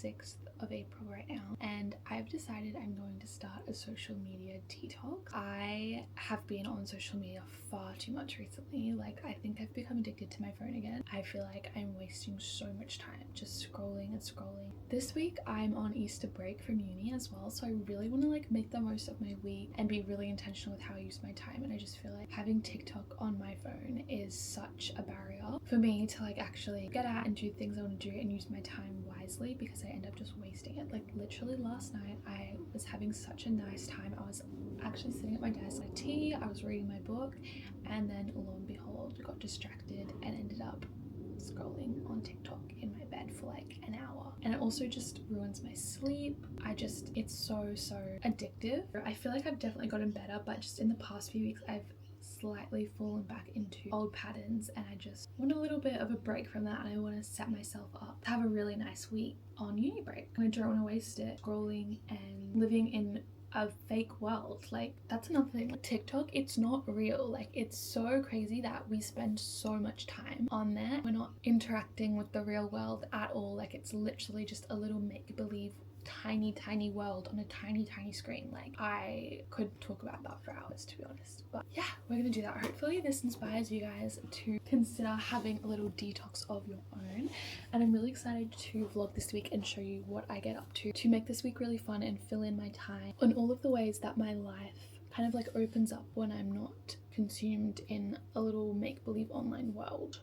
6th of April right now, and I've decided I'm going to start a social media detox. I have been on social media far too much recently. Like, I think I've become addicted to my phone again. I feel like I'm wasting so much time just scrolling and scrolling. This week I'm on Easter break from uni as well, so I really want to like make the most of my week and be really intentional with how I use my time. And I just feel like having TikTok on my phone is such a barrier for me to like actually get out and do things I want to do and use my time wisely, because I end up just wasting it. Like, literally last night I was having such a nice time. I was actually sitting at my desk at tea, I was reading my book, and then lo and behold, got distracted and ended up scrolling on TikTok in my bed for like an hour. And it also just ruins my sleep. It's so addictive. I feel like I've definitely gotten better, but just in the past few weeks I've slightly fallen back into old patterns, and I just want a little bit of a break from that, and I want to set myself up to have a really nice week on uni break. And I don't want to waste it scrolling and living in a fake world. Like, that's another thing. Like, TikTok, it's not real. Like, it's so crazy that we spend so much time on there. We're not interacting with the real world at all. Like, it's literally just a little make-believe tiny world on a tiny screen. Like, I could talk about that for hours, to be honest. But yeah, we're gonna do that. Hopefully this inspires you guys to consider having a little detox of your own, and I'm really excited to vlog this week and show you what I get up to make this week really fun and fill in my time on all of the ways that my life kind of like opens up when I'm not consumed in a little make-believe online world.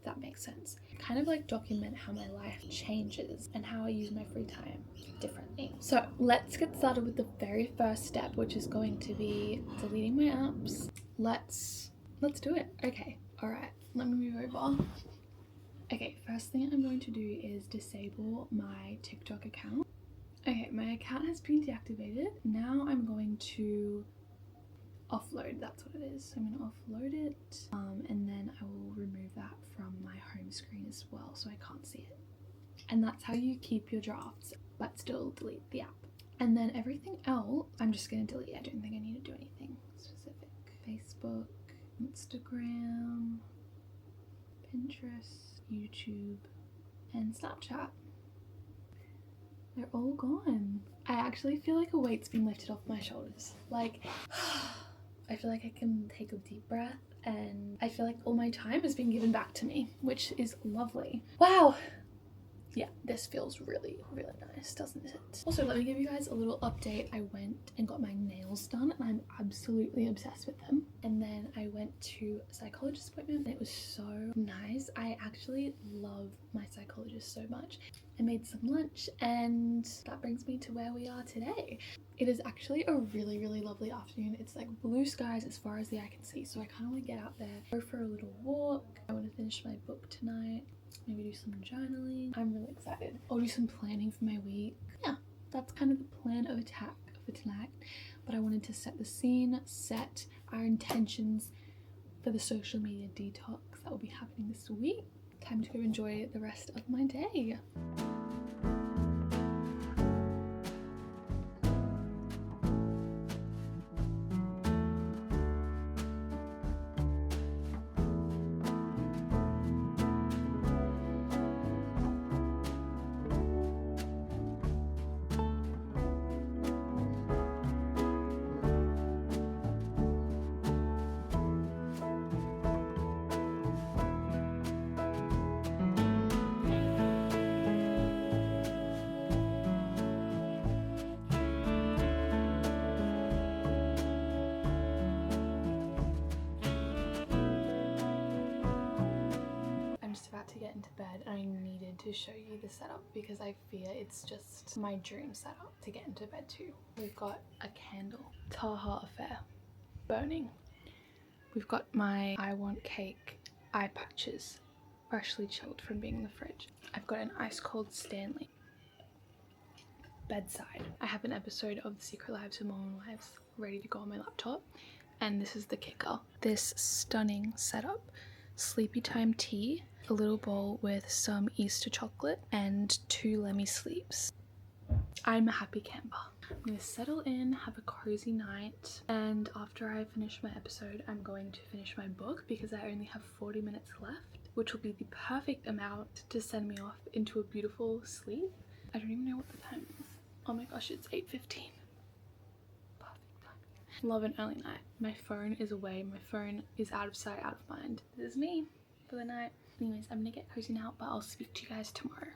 That makes sense. Kind of like document how my life changes and how I use my free time differently. So let's get started with the very first step, which is going to be deleting my apps. Let's do it. Okay, all right, let me move over. Okay, first thing I'm going to do is disable my TikTok account. Okay, my account has been deactivated. Now I'm going to offload, that's what it is. So I'm going to offload it, and then I will remove that from my home screen as well, so I can't see it. And that's how you keep your drafts but still delete the app. And then everything else I'm just going to delete. I don't think I need to do anything specific. Facebook, Instagram, Pinterest, YouTube, and Snapchat. They're all gone. I actually feel like a weight's been lifted off my shoulders. Like, I feel like I can take a deep breath, and I feel like all my time has been given back to me, which is lovely. Wow. Yeah, this feels really nice, doesn't it? Also, let me give you guys a little update. I went and got my nails done, and I'm absolutely obsessed with them. And then I went to a psychologist appointment, and it was so nice. I actually love my psychologist so much. I made some lunch, and that brings me to where we are today. It is actually a really lovely afternoon. It's like blue skies as far as the eye can see, so I kind of want to get out there, go for a little walk. I want to finish my book tonight, maybe do some journaling. I'm really excited. I'll do some planning for my week. Yeah, that's kind of the plan of attack for tonight. But I wanted to set the scene, set our intentions for the social media detox that will be happening this week. Time to go enjoy the rest of my day. To get into bed, and I needed to show you the setup because I fear it's just my dream setup to get into bed too. We've got a candle, Taha Affair, burning. We've got my I Want Cake eye patches, freshly chilled from being in the fridge. I've got an ice cold Stanley. Bedside, I have an episode of The Secret Lives of Mormon Wives ready to go on my laptop, and this is the kicker. This stunning setup: sleepy time tea, a little bowl with some Easter chocolate, and 2 Lemmy sleeps. I'm a happy camper. I'm gonna settle in, have a cozy night, and after I finish my episode, I'm going to finish my book because I only have 40 minutes left, which will be the perfect amount to send me off into a beautiful sleep. I don't even know what the time is. Oh my gosh, it's 8:15. Love an early night. My phone is away. My phone is out of sight, out of mind. This is me for the night. Anyways, I'm gonna get cozy now, but I'll speak to you guys tomorrow.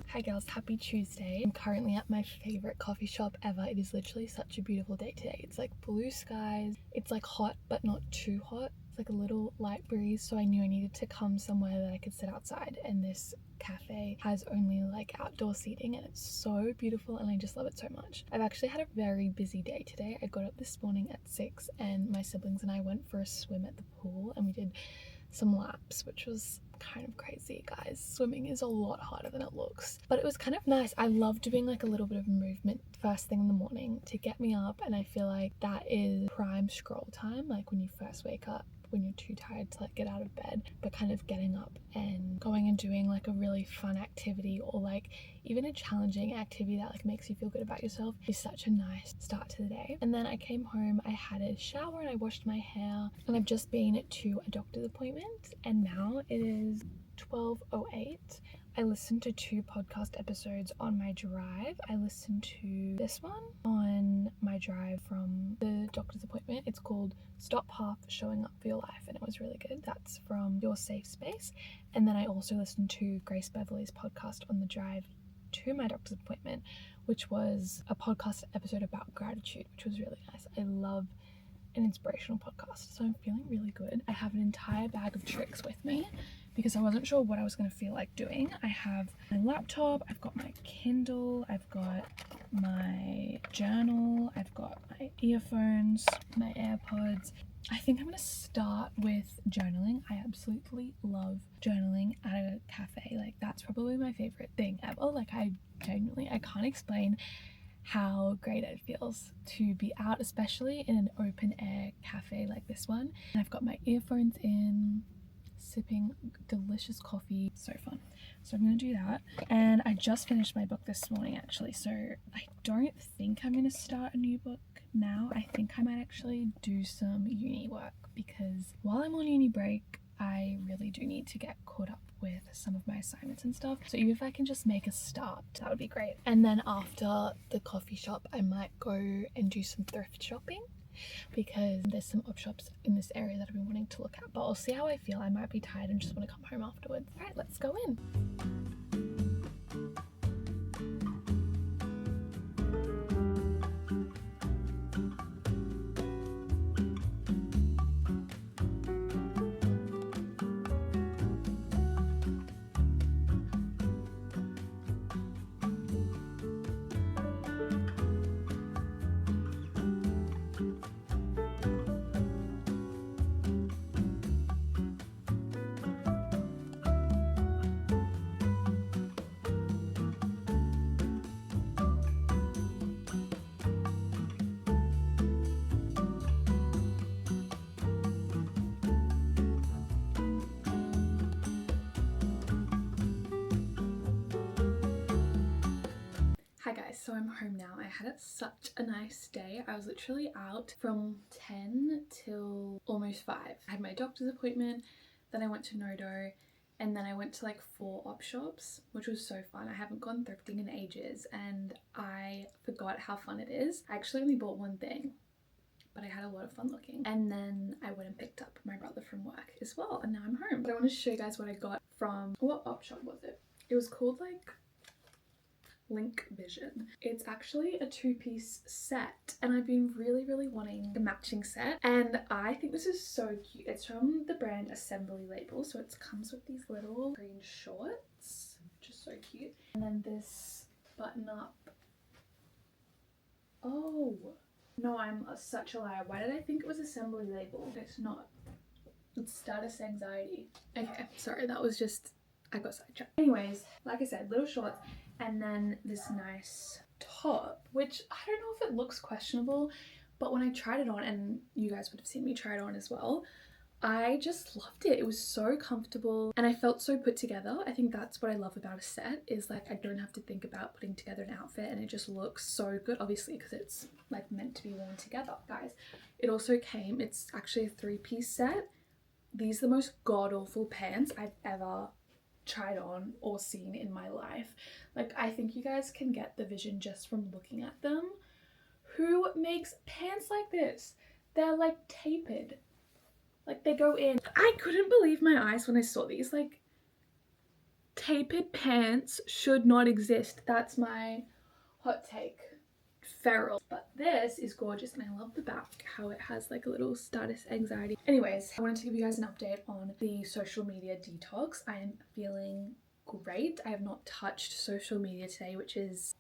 Hi girls, happy Tuesday. I'm currently at my favorite coffee shop ever. It is literally such a beautiful day today. It's like blue skies. It's like hot, but not too hot. It's like a little light breeze. So I knew I needed to come somewhere that I could sit outside. And this cafe has only like outdoor seating and it's so beautiful and I just love it so much. I've actually had a very busy day today. I got up this morning at 6 and my siblings and I went for a swim at the pool and we did some laps, which was kind of crazy, guys. Swimming is a lot harder than it looks, but it was kind of nice. I love doing like a little bit of movement first thing in the morning to get me up, and I feel like that is prime scroll time, like when you first wake up, when you're too tired to like get out of bed, but kind of getting up and going and doing like a really fun activity or like even a challenging activity that like makes you feel good about yourself is such a nice start to the day. And then I came home, I had a shower and I washed my hair, and I've just been to a doctor's appointment and now it is 12:08. I listened to 2 podcast episodes on my drive. I listened to this one on my drive from the doctor's appointment. It's called Stop Half Showing Up for Your Life and it was really good. That's from Your Safe Space. And then I also listened to Grace Beverly's podcast on the drive to my doctor's appointment, which was a podcast episode about gratitude, which was really nice. I love an inspirational podcast, so I'm feeling really good. I have an entire bag of tricks with me because I wasn't sure what I was going to feel like doing. I have my laptop, I've got my Kindle, I've got my journal, I've got my earphones, my AirPods. I think I'm going to start with journaling. I absolutely love journaling at a cafe. Like that's probably my favorite thing ever. Like I can't explain how great it feels to be out, especially in an open air cafe like this one. And I've got my earphones in, sipping delicious coffee. So fun. So I'm gonna do that. And I just finished my book this morning actually, so I don't think I'm gonna start a new book now. I think I might actually do some uni work because while I'm on uni break I really do need to get caught up with some of my assignments and stuff. So even if I can just make a start, that would be great. And then after the coffee shop I might go and do some thrift shopping because there's some op shops in this area that I've been wanting to look at, but I'll see how I feel. I might be tired and just want to come home afterwards. All right, let's go in. Hi guys, so I'm home now. I had such a nice day. I was literally out from 10 till almost 5. I had my doctor's appointment, then I went to Nodo, and then I went to like 4 op shops, which was so fun. I haven't gone thrifting in ages and I forgot how fun it is. I actually only bought one thing, but I had a lot of fun looking. And then I went and picked up my brother from work as well, and now I'm home. But I want to show you guys what I got from, what op shop was it? It was called like Link Vision. It's actually a 2-piece set and I've been really wanting a matching set, and I think this is so cute. It's from the brand Assembly Label, so it comes with these little green shorts, which is so cute, and then this button up. Oh no, I'm such a liar. Why did I think it was Assembly Label? It's not. It's Status Anxiety. Okay, sorry, that was just, I got sidetracked. Anyways, like I said, little shorts, and then this nice top, which I don't know if it looks questionable, but when I tried it on, and you guys would have seen me try it on as well, I just loved it. It was so comfortable and I felt so put together. I think that's what I love about a set, is like I don't have to think about putting together an outfit and it just looks so good, obviously because it's like meant to be worn together. Guys, it also came, it's actually a 3-piece set. These are the most god-awful pants I've ever tried on or seen in my life. Like, I think you guys can get the vision just from looking at them. Who makes pants like this? They're like tapered. Like they go in. I couldn't believe my eyes when I saw these. Like, tapered pants should not exist. That's my hot take. Feral. But this is gorgeous and I love the back, how it has like a little status anxiety. Anyways, I wanted to give you guys an update on the social media detox. I am feeling great. I have not touched social media today, which is,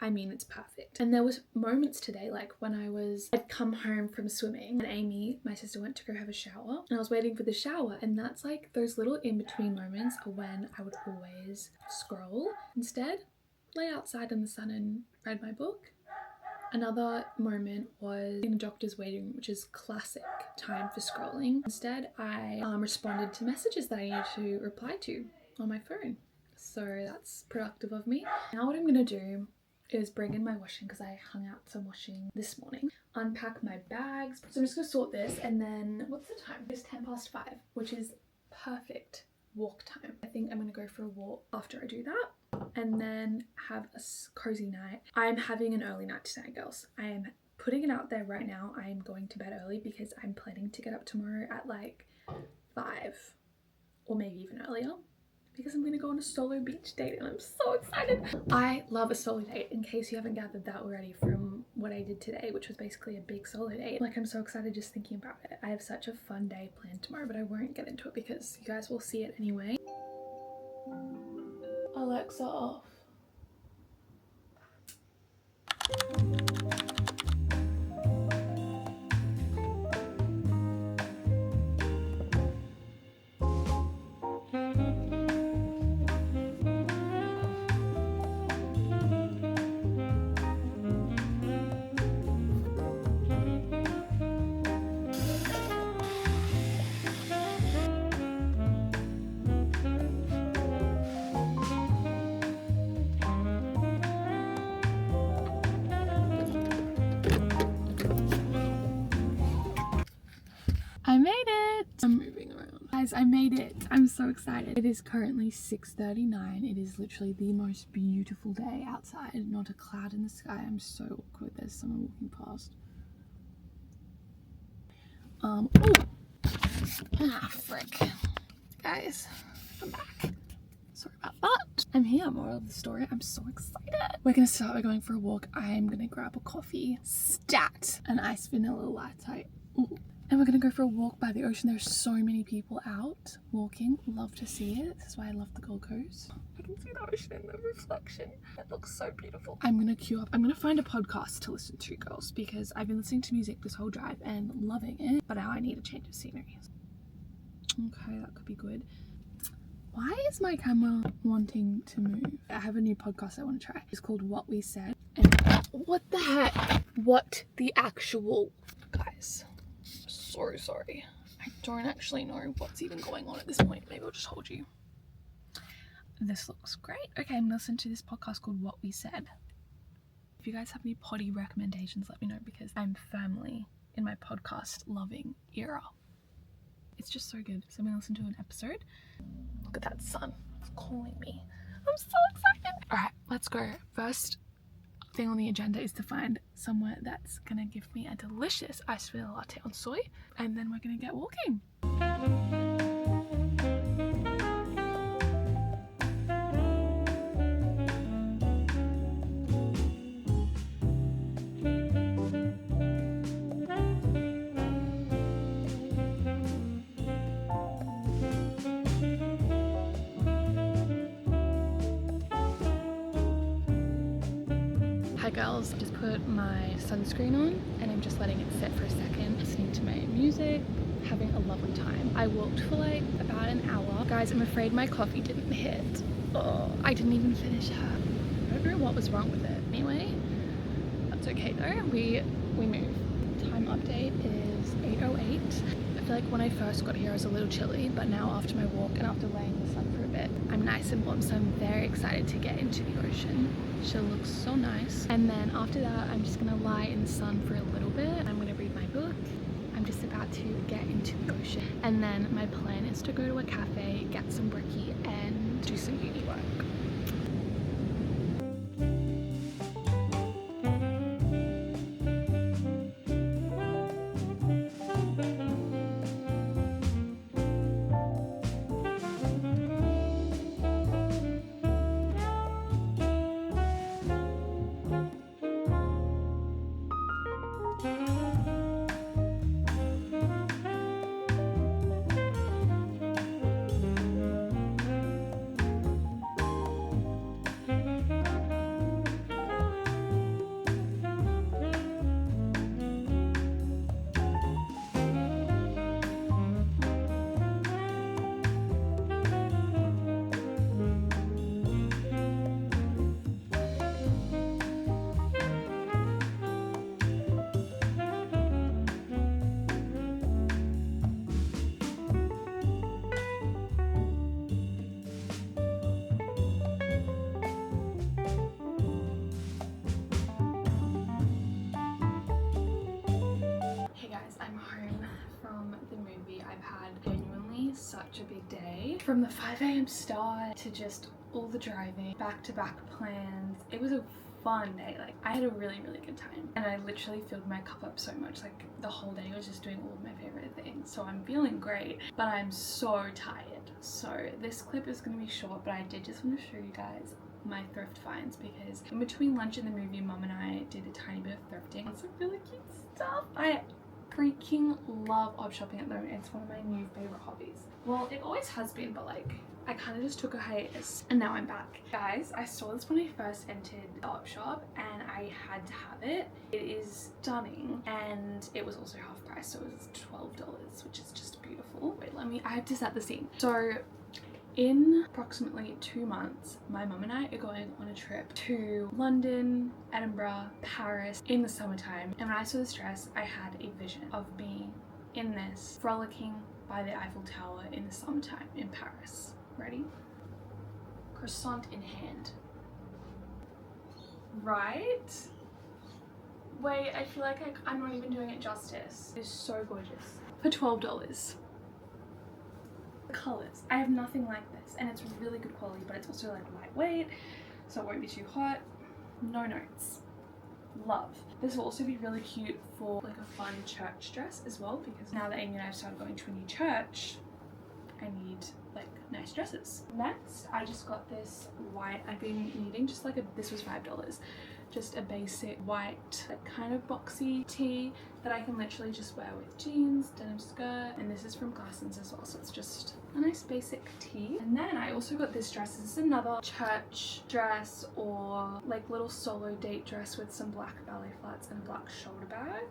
I mean, it's perfect. And there was moments today, like when I'd come home from swimming and Amy, my sister, went to go have a shower and I was waiting for the shower, and that's like those little in-between moments are when I would always scroll. Instead, lay outside in the sun and read my book. Another moment was in the doctor's waiting room, which is classic time for scrolling. Instead, I responded to messages that I needed to reply to on my phone. So that's productive of me. Now what I'm gonna do is bring in my washing, because I hung out some washing this morning, unpack my bags. So I'm just gonna sort this, and then what's the time? It's 5:10, which is perfect walk time. I think I'm gonna go for a walk after I do that and then have a cozy night. I'm having an early night tonight, girls. I am putting it out there right now. I am going to bed early because I'm planning to get up tomorrow at like 5 or maybe even earlier, because I'm gonna go on a solo beach date and I'm so excited. I love a solo date, in case you haven't gathered that already from what I did today, which was basically a big solo date. Like, I'm so excited just thinking about it. I have such a fun day planned tomorrow, but I won't get into it because you guys will see it anyway. Alexa off. I made it! I'm moving around. Guys, I made it! I'm so excited. It is currently 6:39. It is literally the most beautiful day outside. Not a cloud in the sky. I'm so awkward. There's someone walking past. Oh! Ah, frick. Guys, I'm back. Sorry about that. I'm here, moral of the story. I'm so excited. We're gonna start by going for a walk. I'm gonna grab a coffee, stat, an iced vanilla latte. Ooh. And we're gonna go for a walk by the ocean. There's so many people out walking. Love to see it. This is why I love the Gold Coast. I can see the ocean in the reflection. It looks so beautiful. I'm gonna queue up. I'm gonna find a podcast to listen to, girls, because I've been listening to music this whole drive and loving it, but now I need a change of scenery. Okay, that could be good. Why is my camera wanting to move? I have a new podcast I want to try. It's called What We Said. And what the heck? What the actual... Guys, so sorry. I don't actually know what's even going on at this point. Maybe I'll just hold you. This looks great. Okay, I'm gonna listen to this podcast called What We Said. If you guys have any potty recommendations, let me know, because I'm firmly in my podcast loving era. It's just so good. So I'm gonna listen to an episode. Look at that sun. It's calling me. I'm so excited. All right, let's go. First thing on the agenda is to find somewhere that's gonna give me a delicious iced vanilla latte on soy, and then we're gonna get walking. Hi girls, just put my sunscreen on and I'm just letting it sit for a second, listening to my music, having a lovely time. I walked for like about an hour. Guys, I'm afraid my coffee didn't hit. Oh, I didn't even finish her. I don't know what was wrong with it. Anyway, that's okay though. We moved. Time update is 8:08. feel like when I first got here I was a little chilly, but now after my walk and after laying in the sun for a bit, I'm nice and warm, so I'm very excited to get into the ocean. She'll look so nice. And then after that, I'm just gonna lie in the sun for a little bit. I'm gonna read my book. I'm just about to get into the ocean. And then my plan is to go to a cafe, get some brekkie, and do some uni work. Such a big day. From the 5 a.m. start to just all the driving, back-to-back plans. It was a fun day. Like, I had a really good time, and I literally filled my cup up so much. Like, the whole day I was just doing all of my favorite things, so I'm feeling great, but I'm so tired. So this clip is going to be short, but I did just want to show you guys my thrift finds, because in between lunch and the movie, Mum and I did a tiny bit of thrifting. It's some really cute stuff. I freaking love op shopping at the moment. It's one of my new favorite hobbies. Well, it always has been, but like, I kind of just took a hiatus and now I'm back. Guys, I saw this when I first entered the op shop and I had to have it. It is stunning, and it was also half price, so it was $12, which is just beautiful. Wait, I have to set the scene. So in approximately 2 months, my mum and I are going on a trip to London, Edinburgh, Paris in the summertime. And when I saw this dress, I had a vision of me in this, frolicking by the Eiffel Tower in the summertime in Paris. Ready? Croissant in hand. Right? Wait, I feel like I'm not even doing it justice. It's so gorgeous. For $12. Colors. I have nothing like this, and it's really good quality, but it's also like lightweight, so it won't be too hot. No notes. Love. This will also be really cute for like a fun church dress as well, because now that Amy and I have started going to a new church, I need like nice dresses. Next, I just got this white, I've been needing just like this was $5. Just a basic white, like kind of boxy tee that I can literally just wear with jeans, denim skirt, and this is from Glassons as well, so it's just a nice basic tee. And then I also got this dress. This is another church dress or like little solo date dress with some black ballet flats and a black shoulder bag.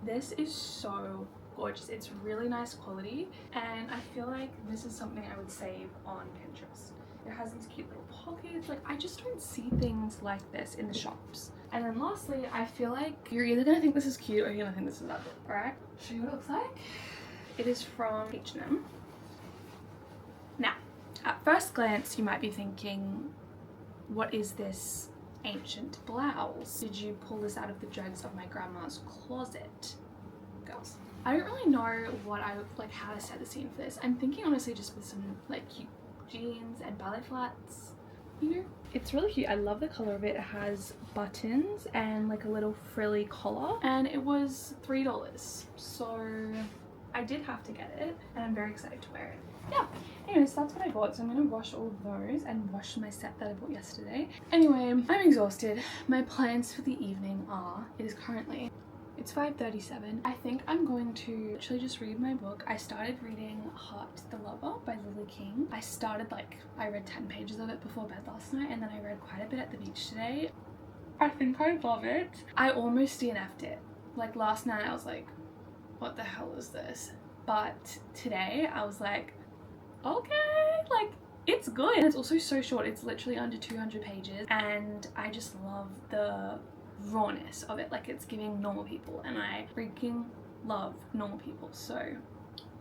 This is so gorgeous. It's really nice quality, and I feel like this is something I would save on Pinterest. It has these cute little pockets. Like, I just don't see things like this in the shops. And then lastly, I feel like you're either gonna think this is cute or you're gonna think this is ugly. Alright, show you what it looks like. It is from H&M. Now, at first glance, you might be thinking, what is this ancient blouse? Did you pull this out of the dregs of my grandma's closet? Girls, I don't really know how to set the scene for this. I'm thinking honestly just with some like cute jeans and ballet flats, you know. It's really cute. I love the color of it. It has buttons and like a little frilly collar, and it was $3, so I did have to get it, and I'm very excited to wear it. Yeah, anyways, that's what I bought, so I'm gonna wash all of those and wash my set that I bought yesterday. Anyway, I'm exhausted. My plans for the evening are, it's 5:37. I think I'm going to actually just read my book. I started reading Heart the Lover by Lily King. I read 10 pages of it before bed last night, and then I read quite a bit at the beach today. I think I love it. I almost DNF'd it. Like last night I was like, what the hell is this? But today I was like, okay, like it's good. And it's also so short. It's literally under 200 pages, and I just love the rawness of it. Like, it's giving normal people, and I freaking love normal people, so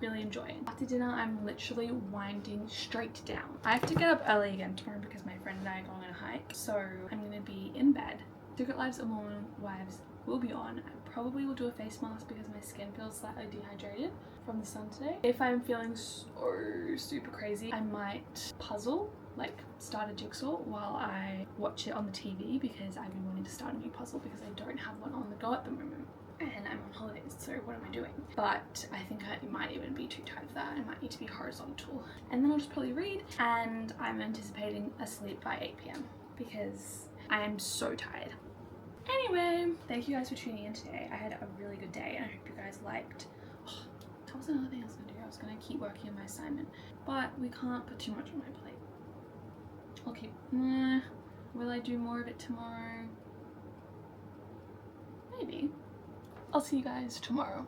really enjoying. After dinner, I'm literally winding straight down. I have to get up early again tomorrow because my friend and I are going on a hike, so I'm gonna be in bed. Secret Lives of Mormon Wives will be on. I probably will do a face mask because my skin feels slightly dehydrated from the sun today. If I'm feeling so super crazy, I might puzzle, like start a jigsaw while I watch it on the TV, because I've been wanting to start a new puzzle because I don't have one on the go at the moment. And I'm on holidays, so what am I doing? But I think I might even be too tired for that. I might need to be horizontal. And then I'll just probably read, and I'm anticipating a sleep by 8 p.m. because I am so tired. Anyway, thank you guys for tuning in today. I had a really good day and I hope you guys liked. Oh, that was another thing I was gonna do. I was gonna keep working on my assignment, but we can't put too much on my plate. I'll keep, will I do more of it tomorrow? Maybe. I'll see you guys tomorrow.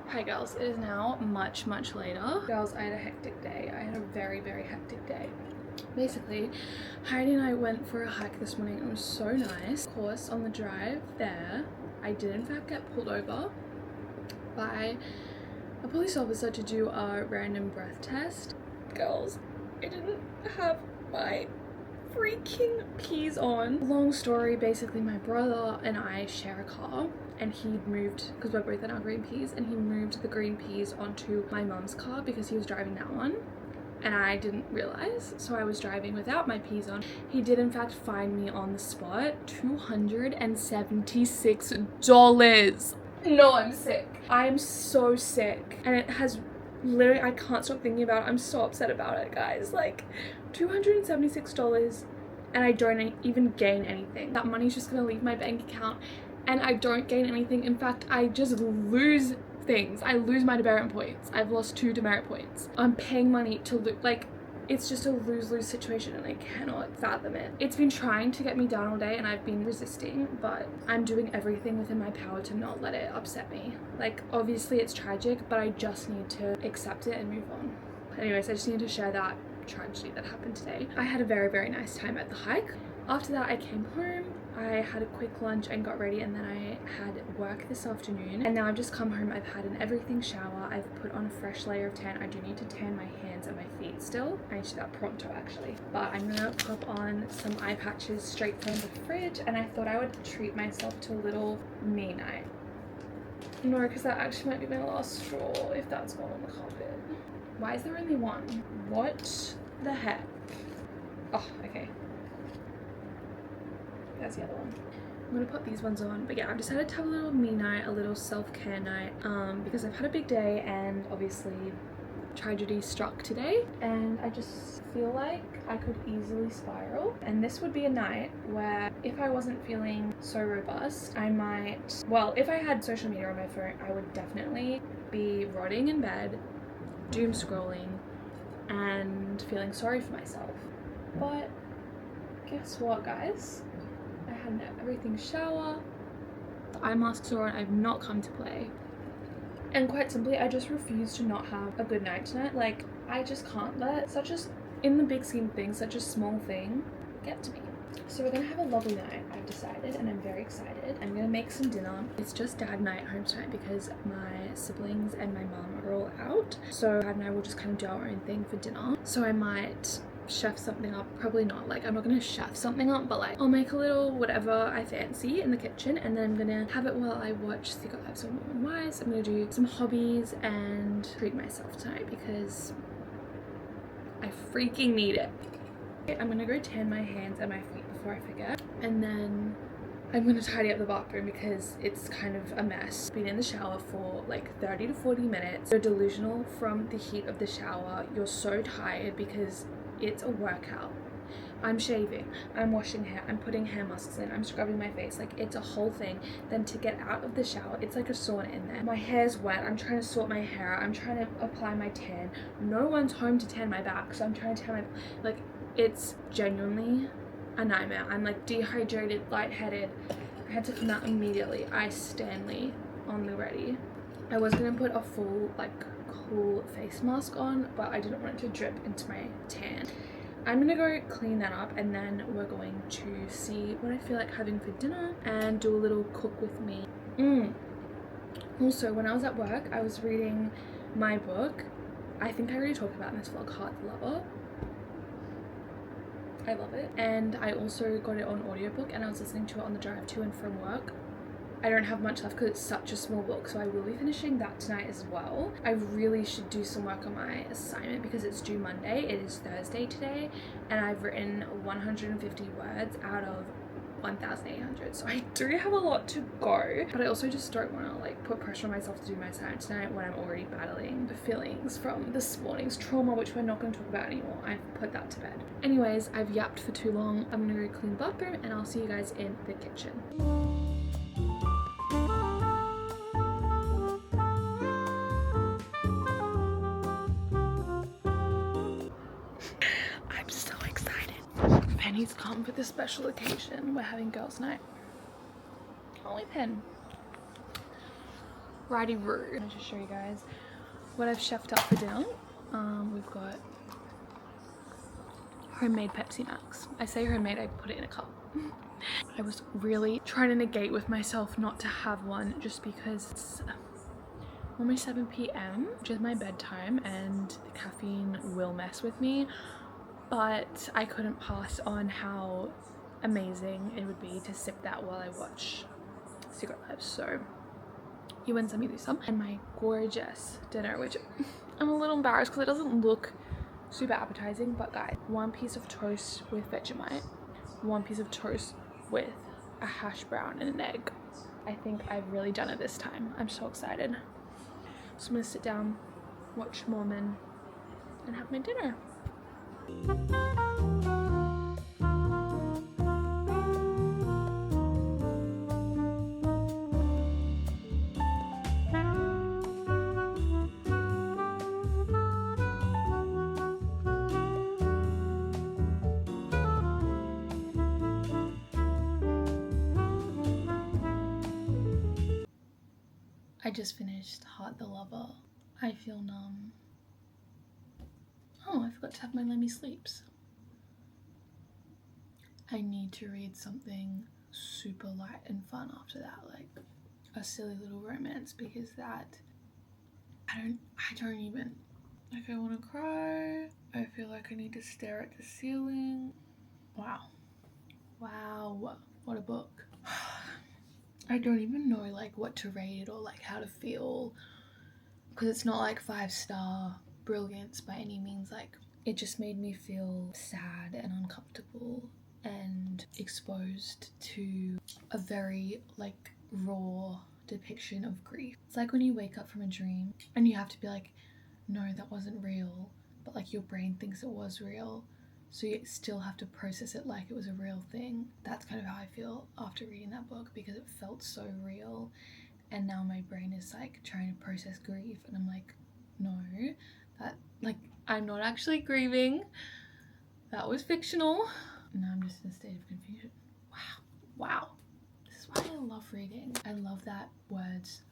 Hi girls, it is now much later. Girls, I had a hectic day. I had a very hectic day. Basically, Heidi and I went for a hike this morning. It was so nice. Of course, on the drive there, I did in fact get pulled over by a police officer to do a random breath test. Girls, I didn't have my freaking peas on. Long story, basically my brother and I share a car, and he'd moved, because we're both in our green peas, and he moved the green peas onto my mum's car because he was driving that one. And I didn't realize, so I was driving without my peas on. He did in fact fine me on the spot $276. No, I'm sick. I'm so sick. And it has literally, I can't stop thinking about it. I'm so upset about it, guys. Like, $276 and I don't even gain anything. That money's just gonna leave my bank account and I don't gain anything. In fact, I just lose things. I lose my demerit points. I've lost 2 demerit points. I'm paying money to lose. Like, it's just a lose-lose situation and I cannot fathom it. It's been trying to get me down all day and I've been resisting, but I'm doing everything within my power to not let it upset me. Like, obviously it's tragic, but I just need to accept it and move on. Anyways, I just need to share that tragedy that happened today. I had a very nice time at the hike. After that, I came home, I had a quick lunch and got ready, and then I had work this afternoon, and now I've just come home. I've had an everything shower. I've put on a fresh layer of tan. I do need to tan my hands and my feet still. I need to do that pronto actually, but I'm gonna pop on some eye patches straight from the fridge, and I thought I would treat myself to a little me night. No, because that actually might be my last straw if that's one on the carpet. Why is there only one? What the heck? Oh, okay. That's the other one. I'm gonna put these ones on, but yeah, I've decided to have a little me night, a little self-care night, because I've had a big day and obviously tragedy struck today, and I just feel like I could easily spiral. And this would be a night where if I wasn't feeling so robust, I might, well, if I had social media on my phone, I would definitely be rotting in bed, doom scrolling, and feeling sorry for myself. But guess what, guys? I had an everything shower, the eye masks are on, I've not come to play. And quite simply, I just refuse to not have a good night tonight. Like, I just can't let in the big scheme of things, such a small thing get to me. So we're gonna have a lovely night, I've decided, and I'm very excited. I'm gonna make some dinner. It's just dad night home tonight because my siblings and my mum are all out. So dad and I will just kind of do our own thing for dinner. So I might chef something up, probably not, like I'm not gonna chef something up, but like I'll make a little whatever I fancy in the kitchen, and then I'm gonna have it while I watch Secret Lives of Mormon Wives. I'm gonna do some hobbies and treat myself tonight because I freaking need it. I'm gonna go tan my hands and my feet before I forget, and then I'm gonna tidy up the bathroom because it's kind of a mess. Been in the shower for like 30 to 40 minutes. You're delusional from the heat of the shower. You're so tired because it's a workout. I'm shaving, I'm washing hair, I'm putting hair masks in, I'm scrubbing my face, like it's a whole thing. Then to get out of the shower, it's like a sauna in there. My hair's wet, I'm trying to sort my hair out, I'm trying to apply my tan. No one's home to tan my back, so I'm trying to tan my, like, it's genuinely a nightmare. I'm like dehydrated, lightheaded. I had to come out immediately. I Stanley on the ready. I was gonna put a full like cool face mask on, but I didn't want it to drip into my tan. I'm gonna go clean that up, and then we're going to see what I feel like having for dinner and do a little cook with me. Also, when I was at work, I was reading my book. I think I already talked about in this vlog, Heart the Lover. I love it. And I also got it on audiobook, and I was listening to it on the drive to and from work. I don't have much left because it's such a small book, so I will be finishing that tonight as well. I really should do some work on my assignment because it's due Monday. It is Thursday today, and I've written 150 words out of 1,800, so I do have a lot to go, but I also just don't want to like put pressure on myself to do my assignment tonight when I'm already battling the feelings from this morning's trauma, which we're not going to talk about anymore. I've put that to bed. Anyways, I've yapped for too long. I'm gonna go clean the bathroom, and I'll see you guys in the kitchen. I'm so excited. Penny's come for this special occasion. We're having girls' night. Only Pen. Righty roo. I'm gonna just show you guys what I've chefed up for dinner. We've got homemade Pepsi Max. I say homemade, I put it in a cup. I was really trying to negate with myself not to have one just because it's almost 7 p.m, which is my bedtime, and the caffeine will mess with me. But I couldn't pass on how amazing it would be to sip that while I watch Secret Lives. So you win some, you lose some. And my gorgeous dinner, which I'm a little embarrassed because it doesn't look super appetizing, but guys, 1 piece of toast with Vegemite, 1 piece of toast with a hash brown and an egg. I think I've really done it this time. I'm so excited. So I'm gonna sit down, watch Mormon, and have my dinner. I just finished Heart the Lover. I feel numb. Oh, I forgot to have my Lemmy Sleeps. I need to read something super light and fun after that, like a silly little romance, because that I don't even, like, I want to cry. I feel like I need to stare at the ceiling. Wow, what a book. I don't even know like what to rate it or like how to feel, because it's not like 5-star brilliance by any means. Like, it just made me feel sad and uncomfortable and exposed to a very like raw depiction of grief. It's like when you wake up from a dream and you have to be like, no, that wasn't real, but like your brain thinks it was real, so you still have to process it like it was a real thing. That's kind of how I feel after reading that book, because it felt so real, and now my brain is like trying to process grief, and I'm like, no, that, like, I'm not actually grieving, that was fictional. Now I'm just in a state of confusion. Wow, this is why I love reading. I love that words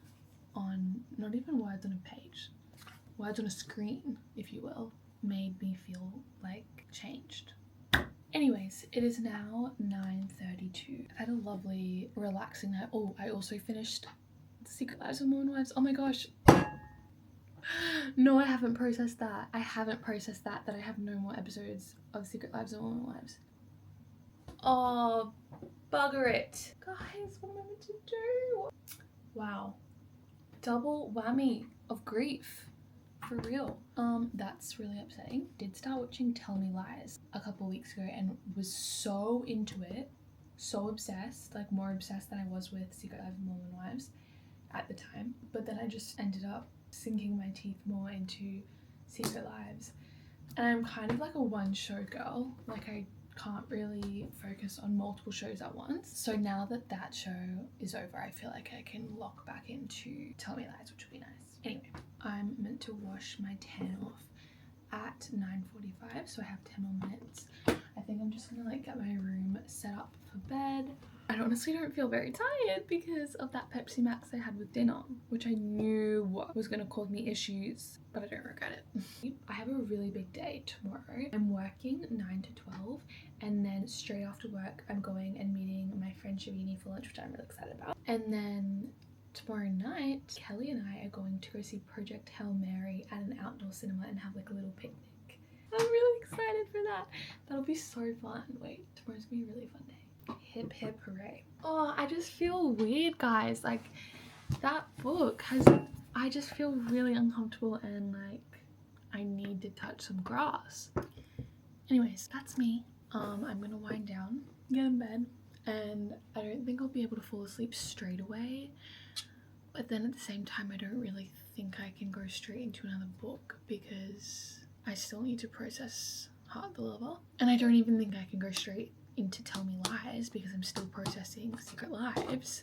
on, not even words on a page, words on a screen, if you will, made me feel like changed. Anyways, it is now 9:32. I had a lovely relaxing night. Oh, I also finished The Secret Lives of Mormon Wives. Oh my gosh. No, I haven't processed that. I have no more episodes of Secret Lives of Mormon Wives. Oh, bugger it. Guys, what am I meant to do? Wow. Double whammy of grief. For real. That's really upsetting. Did start watching Tell Me Lies a couple weeks ago and was so into it, so obsessed, like more obsessed than I was with Secret Lives of Mormon Wives at the time. But then I just ended up sinking my teeth more into Secret Lives. And I'm kind of like a one show girl. Like, I can't really focus on multiple shows at once. So now that that show is over, I feel like I can lock back into Tell Me Lies, which will be nice. Anyway, I'm meant to wash my tan off at 9:45, so I have 10 more minutes. I think I'm just gonna like get my room set up for bed, I honestly don't feel very tired because of that Pepsi Max I had with dinner, which I knew was going to cause me issues, but I don't regret it. I have a really big day tomorrow. I'm working 9 to 12, and then straight after work I'm going and meeting my friend Shavini for lunch, which I'm really excited about. And then tomorrow night, Kelly and I are going to go see Project Hail Mary at an outdoor cinema and have like a little picnic. I'm really excited for that. That'll be so fun. Wait, tomorrow's gonna be a really fun day. Hip hip hooray. Oh, I just feel weird, guys. Like, that book has, I just feel really uncomfortable and like I need to touch some grass. Anyways, that's me. I'm gonna wind down, get in bed, and I don't think I'll be able to fall asleep straight away, but then at the same time I don't really think I can go straight into another book because I still need to process Heart the Lover, and I don't even think I can go straight into Tell Me Lies because I'm still processing Secret Lives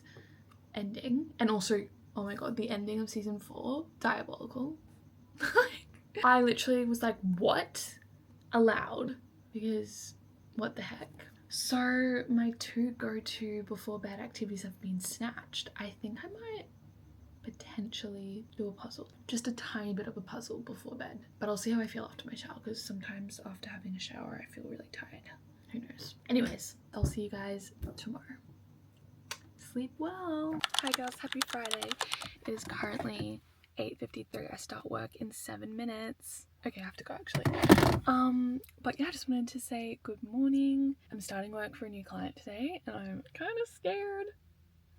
ending. And also, oh my god, the ending of season 4, diabolical. I literally was like, what? Aloud, because what the heck. So my 2 go-to before bed activities have been snatched. I think I might potentially do a puzzle, just a tiny bit of a puzzle before bed, but I'll see how I feel after my shower because sometimes after having a shower I feel really tired. Who knows? Anyways, I'll see you guys tomorrow. Sleep well. Hi girls, happy Friday. It is currently 8:53. I start work in 7 minutes. Okay, I have to go actually. But yeah, I just wanted to say good morning. I'm starting work for a new client today and I'm kind of scared,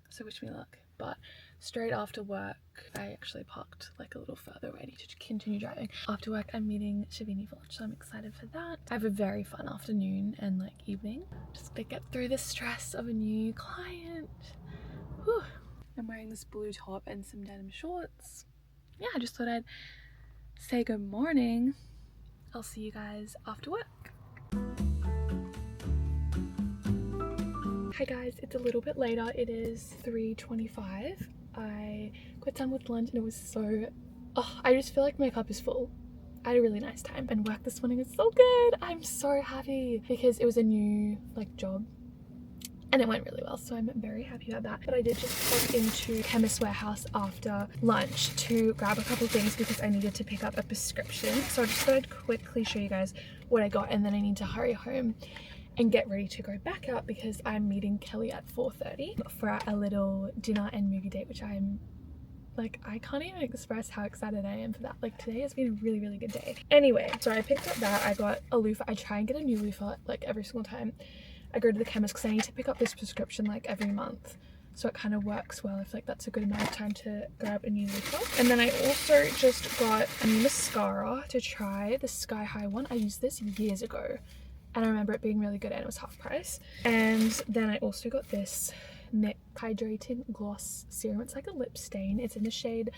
so wish me luck. But straight after work, I actually parked like a little further away. I need to continue driving. After work, I'm meeting Shavini for lunch, so I'm excited for that. I have a very fun afternoon and like evening, just to get through the stress of a new client. Whew. I'm wearing this blue top and some denim shorts. Yeah, I just thought I'd say good morning. I'll see you guys after work. Hi guys, it's a little bit later. It is 3:25. I got done with lunch and it was so, I just feel like my cup is full. I had a really nice time and work this morning was so good. I'm so happy because it was a new like job and it went really well, so I'm very happy about that. But I did just pop into Chemist Warehouse after lunch to grab a couple of things because I needed to pick up a prescription. So I just thought I'd quickly show you guys what I got and then I need to hurry home and get ready to go back out because I'm meeting Kelly at 4:30 for a little dinner and movie date, which I'm like, I can't even express how excited I am for that. Like, today has been a really, really good day. Anyway, so I picked up that. I got a loofah. I try and get a new loofah like every single time I go to the chemist because I need to pick up this prescription like every month. So it kind of works well if like that's a good amount of time to grab a new loofah. And then I also just got a new mascara to try, the Sky High one. I used this years ago and I remember it being really good and it was half price. And then I also got this NYX Hydrating Gloss Serum. It's like a lip stain. It's in the shade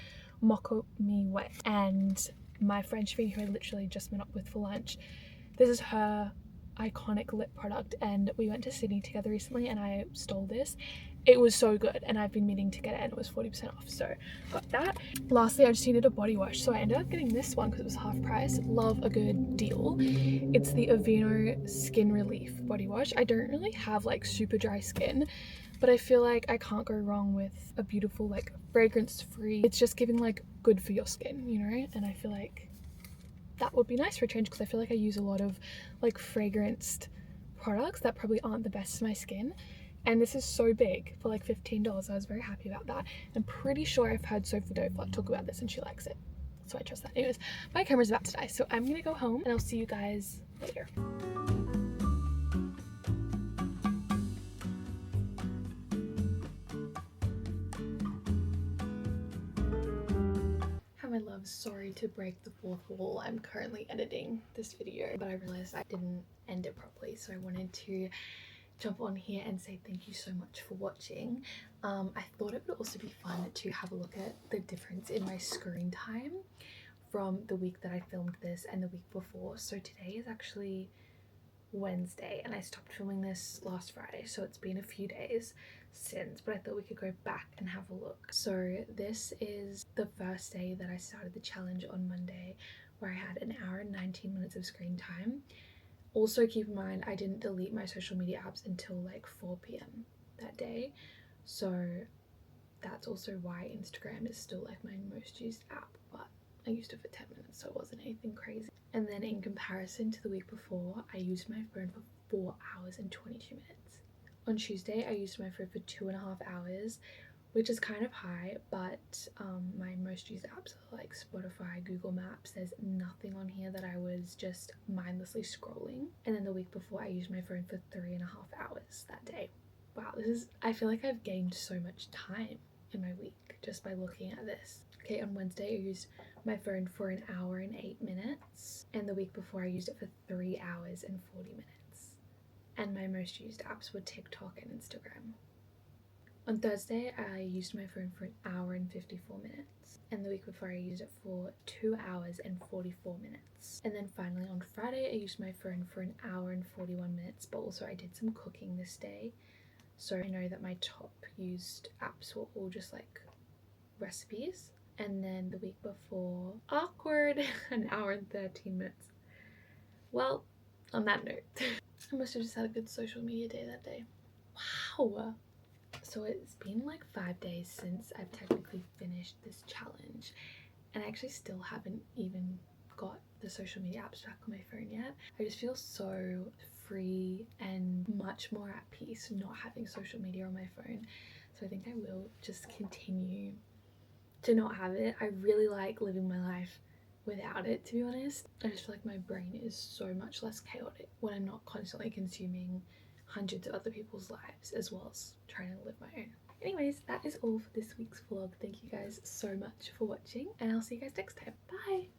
Mocko Me Wet. And my friend Shavini, who I literally just met up with for lunch, this is her iconic lip product and we went to Sydney together recently and I stole this. It was so good and I've been meaning to get it and it was 40% off, so got that. Lastly, I just needed a body wash, so I ended up getting this one because it was half price. Love a good deal. It's the Aveeno Skin Relief body wash. I don't really have like super dry skin, but I feel like I can't go wrong with a beautiful like fragrance free. It's just giving like good for your skin, you know, and I feel like that would be nice for a change because I feel like I use a lot of like fragranced products that probably aren't the best for my skin. And this is so big for like $15. I was very happy about that. I'm pretty sure I've heard Sophie Doflat talk about this and she likes it, so I trust that. Anyways, my camera's about to die, so I'm gonna go home and I'll see you guys later. Hi my loves, sorry to break the fourth wall. I'm currently editing this video, but I realized I didn't end it properly, so I wanted to jump on here and say thank you so much for watching. I thought it would also be fun to have a look at the difference in my screen time from the week that I filmed this and the week before. So today is actually Wednesday and I stopped filming this last Friday, so it's been a few days since, but I thought we could go back and have a look. So this is the first day that I started the challenge on Monday, where I had an hour and 19 minutes of screen time. Also keep in mind I didn't delete my social media apps until like 4 p.m. that day. So that's also why Instagram is still like my most used app, but I used it for 10 minutes, so it wasn't anything crazy. And then in comparison to the week before, I used my phone for 4 hours and 22 minutes. On Tuesday, I used my phone for 2.5 hours, which is kind of high, but my most used apps are like Spotify, Google Maps. There's nothing on here that I was just mindlessly scrolling. And then the week before, I used my phone for 3.5 hours that day. Wow, I feel like I've gained so much time in my week just by looking at this. Okay, on Wednesday, I used my phone for 1 hour and 8 minutes. And the week before, I used it for 3 hours and 40 minutes. And my most used apps were TikTok and Instagram. On Thursday, I used my phone for 1 hour and 54 minutes. And the week before, I used it for 2 hours and 44 minutes. And then finally, on Friday, I used my phone for 1 hour and 41 minutes. But also, I did some cooking this day. So I know that my top used apps were all just like recipes. And then the week before, awkward, 1 hour and 13 minutes. Well, on that note, I must have just had a good social media day that day. Wow. So it's been like 5 days since I've technically finished this challenge, and I actually still haven't even got the social media apps back on my phone yet. I just feel so free and much more at peace not having social media on my phone. So I think I will just continue to not have it. I really like living my life without it, to be honest. I just feel like my brain is so much less chaotic when I'm not constantly consuming hundreds of other people's lives as well as trying to live my own. Anyways, that is all for this week's vlog. Thank you guys so much for watching, and I'll see you guys next time. Bye!